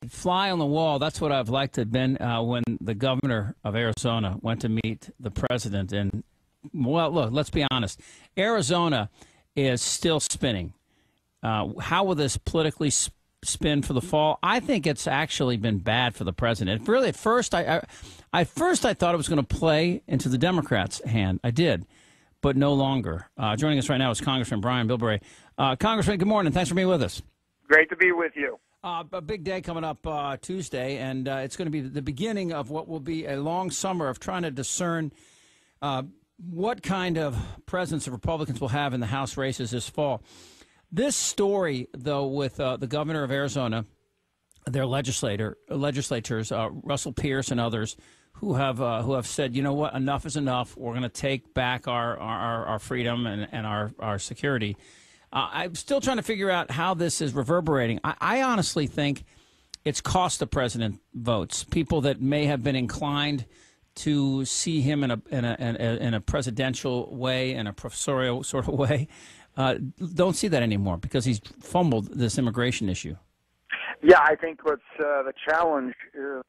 Fly on the wall. That's what I've liked to have been when the governor of Arizona went to meet the president. And, well, look, let's be honest. Arizona is still spinning. How will this politically spin for the fall? I think it's actually been bad for the president. Really, at first, I thought it was going to play into the Democrats' hand. I did, but no longer. Joining us right now is Congressman Brian Bilbray. Congressman, good morning. Thanks for being with us. Great to be with you. A big day coming up Tuesday, and it's going to be the beginning of what will be a long summer of trying to discern what kind of presence the Republicans will have in the House races this fall. This story, though, with the governor of Arizona, their legislators, Russell Pierce and others, who have said, you know what, enough is enough. We're going to take back our freedom and our security. I'm still trying to figure out how this is reverberating. I honestly think it's cost the president votes. People that may have been inclined to see him in a presidential way, in a professorial sort of way, don't see that anymore because he's fumbled this immigration issue. Yeah, I think what's the challenge,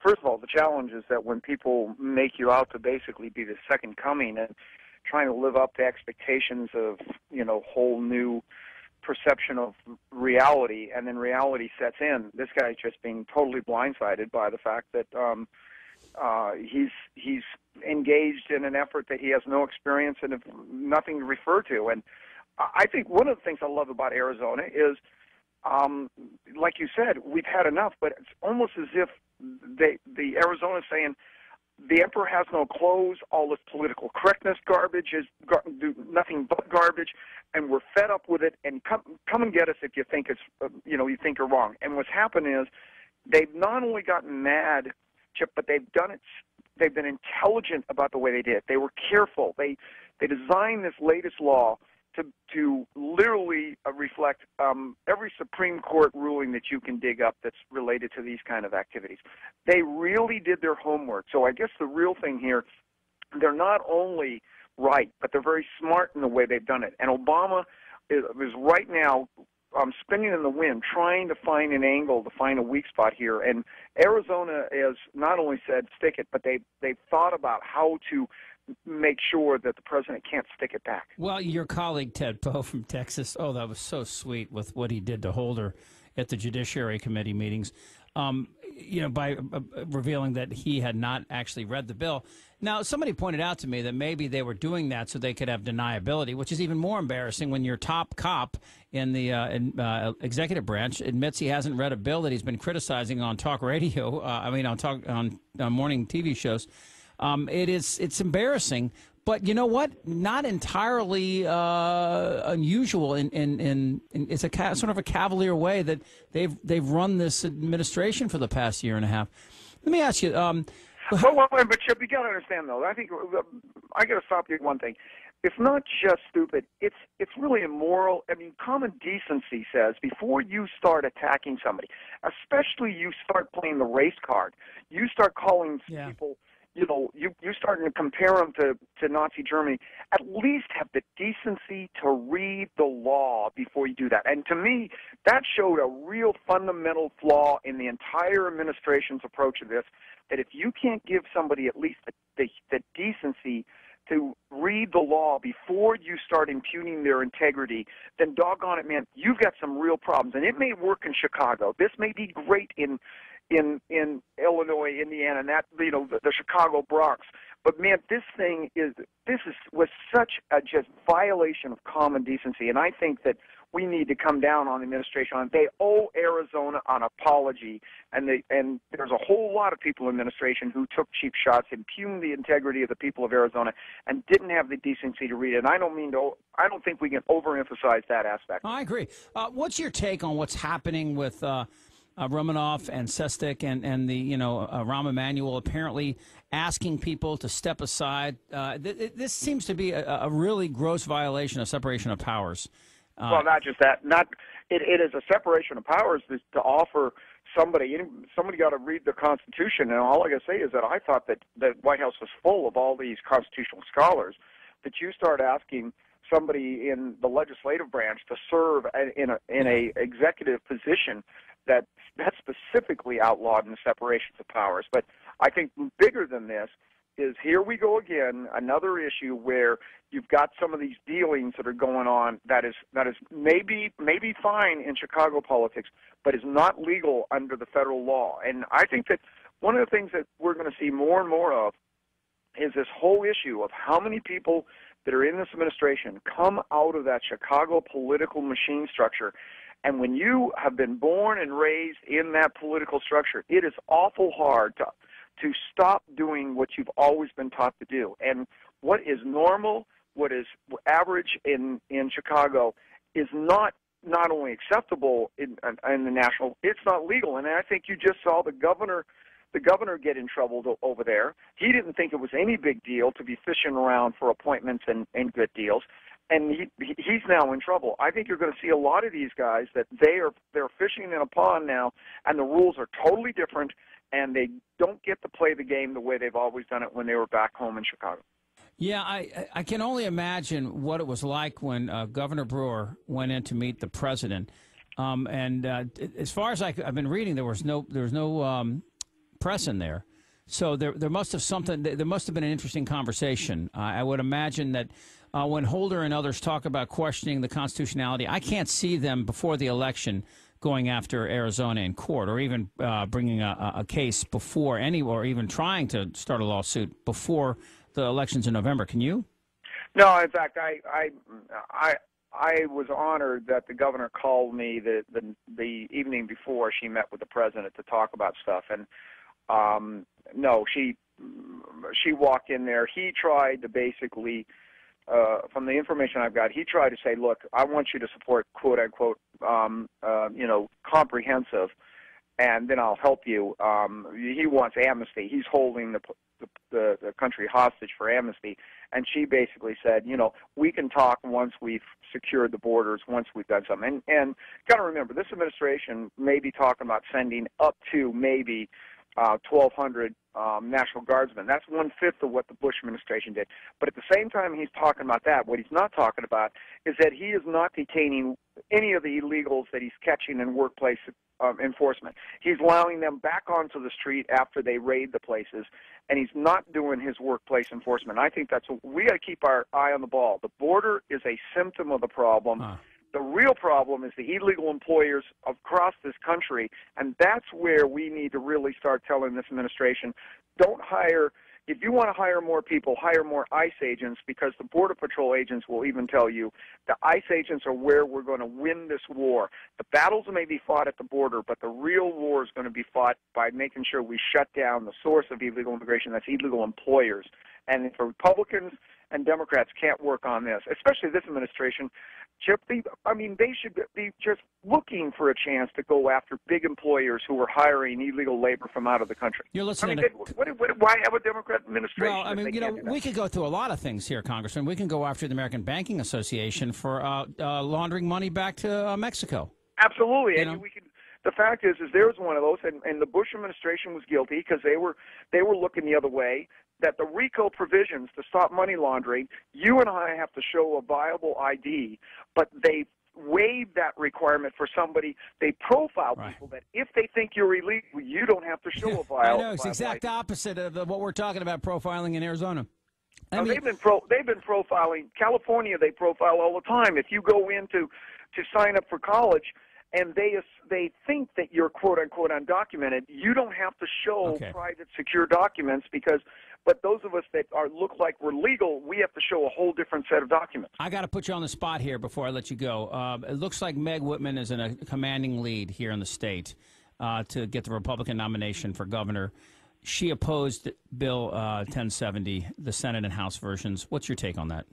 first of all, the challenge is that when people make you out to basically be the second coming and trying to live up to expectations of, whole new perception of reality, and then reality sets in. This guy's just being totally blindsided by the fact that he's engaged in an effort that he has no experience and nothing to refer to. And I think one of the things I love about Arizona is, like you said, we've had enough, but it's almost as if the Arizona is saying, the emperor has no clothes, all this political correctness garbage is nothing but garbage, and we're fed up with it, and come and get us if you think it's, you think you're wrong. And what's happened is they've not only gotten mad, Chip, but they've been intelligent about the way they did it. They were careful. They designed this latest law to literally reflect every Supreme Court ruling that you can dig up that's related to these kind of activities. They really did their homework. So I guess the real thing here, they're not only right, but they're very smart in the way they've done it. And Obama is right now spinning in the wind, trying to find an angle, to find a weak spot here. And Arizona has not only said stick it, but they've thought about how to make sure that the president can't stick it back. Well, your colleague Ted Poe from Texas, that was so sweet with what he did to Holder at the Judiciary Committee meetings, by revealing that he had not actually read the bill. Now, somebody pointed out to me that maybe they were doing that so they could have deniability, which is even more embarrassing when your top cop in the executive branch admits he hasn't read a bill that he's been criticizing on talk radio, on morning TV shows. It's embarrassing, but you know what? Not entirely unusual. In it's sort of a cavalier way that they've run this administration for the past year and a half. Let me ask you. But Chip, you got to understand though. I think I got to stop you at one thing. It's not just stupid. It's really immoral. I mean, common decency says before you start attacking somebody, especially you start playing the race card, you start calling people. You're starting to compare them to Nazi Germany. At least have the decency to read the law before you do that. And to me, that showed a real fundamental flaw in the entire administration's approach to this, that if you can't give somebody at least the decency to read the law before you start impugning their integrity, then doggone it, man, you've got some real problems. And it may work in Chicago. This may be great in Illinois, Indiana, and that the Chicago Bronx. But man, this was such a just violation of common decency, and I think that we need to come down on the administration. They owe Arizona an apology, and there's a whole lot of people in the administration who took cheap shots, impugned the integrity of the people of Arizona, and didn't have the decency to read it. And I don't think we can overemphasize that aspect. I agree. What's your take on what's happening with Romanoff and Sestak and the Rahm Emanuel apparently asking people to step aside? This seems to be a really gross violation of separation of powers. Well, not just that. It is a separation of powers to offer somebody got to read the Constitution. And all I got to say is that I thought that the White House was full of all these constitutional scholars. That you start asking somebody in the legislative branch to serve in a executive position that that's specifically outlawed in the separations of powers. But I think bigger than this is here we go again, another issue where you've got some of these dealings that are going on that is maybe fine in Chicago politics, but is not legal under the federal law. And I think that one of the things that we're going to see more and more of is this whole issue of how many people that are in this administration come out of that Chicago political machine structure. And when you have been born and raised in that political structure, it is awful hard to stop doing what you've always been taught to do. And what is normal, what is average in Chicago is not only acceptable in the national, it's not legal. And I think you just saw the governor get in trouble over there. He didn't think it was any big deal to be fishing around for appointments and good deals. And he's now in trouble. I think you're going to see a lot of these guys that they're fishing in a pond now, and the rules are totally different, and they don't get to play the game the way they've always done it when they were back home in Chicago. Yeah, I can only imagine what it was like when Governor Brewer went in to meet the president. As far as I've been reading, there was no press in there. So there must have been an interesting conversation. I would imagine that when Holder and others talk about questioning the constitutionality, I can't see them before the election going after Arizona in court, or even bringing a case before or even trying to start a lawsuit before the elections in November. Can you? No, in fact, I was honored that the governor called me the evening before she met with the president to talk about stuff, and no, she walked in there. He tried to basically, from the information I've got, he tried to say, look, I want you to support, quote unquote, comprehensive, and then I'll help you. He wants amnesty. He's holding the country hostage for amnesty. And she basically said, we can talk once we've secured the borders, once we've done something. And got to remember, this administration may be talking about sending up to maybe 1,200 National Guardsmen. That's 1/5 of what the Bush administration did. But at the same time he's talking about that, what he's not talking about is that he is not detaining any of the illegals that he's catching in workplace enforcement. He's allowing them back onto the street after they raid the places, and he's not doing his workplace enforcement. I think we got to keep our eye on the ball. The border is a symptom of the problem. The real problem is the illegal employers across this country, and that's where we need to really start telling this administration, don't hire, if you want to hire more people, hire more ICE agents, because the Border Patrol agents will even tell you the ICE agents are where we're going to win this war. The battles may be fought at the border, but the real war is going to be fought by making sure we shut down the source of illegal immigration, that's illegal employers. And if Republicans and Democrats can't work on this, especially this administration, Chip, they should be just looking for a chance to go after big employers who are hiring illegal labor from out of the country. You're listening why have a Democrat administration? Well, we could go through a lot of things here, Congressman. We can go after the American Banking Association for laundering money back to Mexico. Absolutely. And we can. The fact is there was one of those, and the Bush administration was guilty because they were looking the other way, that the RICO provisions to stop money laundering, you and I have to show a viable ID, but they waived that requirement for somebody. They profile people that if they think you're illegal, you don't have to show a viable I know, it's the exact opposite of what we're talking about profiling in Arizona. They've been profiling. California, they profile all the time. If you go in to sign up for college, and they think that you're quote-unquote undocumented, you don't have to show private secure documents but those of us that look like we're legal, we have to show a whole different set of documents. I got to put you on the spot here before I let you go. It looks like Meg Whitman is in a commanding lead here in the state to get the Republican nomination for governor. She opposed Bill 1070, the Senate and House versions. What's your take on that?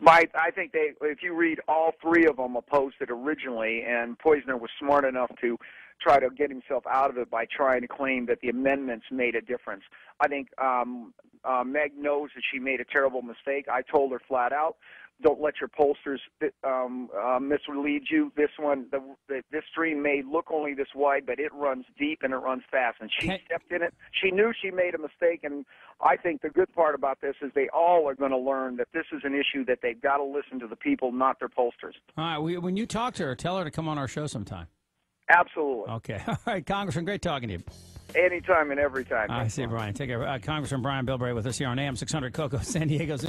I think if you read all three of them opposed it originally, and Poizner was smart enough to try to get himself out of it by trying to claim that the amendments made a difference. I think Meg knows that she made a terrible mistake. I told her flat out, don't let your pollsters mislead you. This stream may look only this wide, but it runs deep and it runs fast. And she stepped in it. She knew she made a mistake, and I think the good part about this is they all are going to learn that this is an issue that they've got to listen to the people, not their pollsters. All right. When you talk to her, tell her to come on our show sometime. Absolutely. Okay. All right, Congressman, great talking to you. Anytime and every time. I see, Brian. Take care. Congressman Brian Bilbray with us here on AM 600 KOGO, San Diego's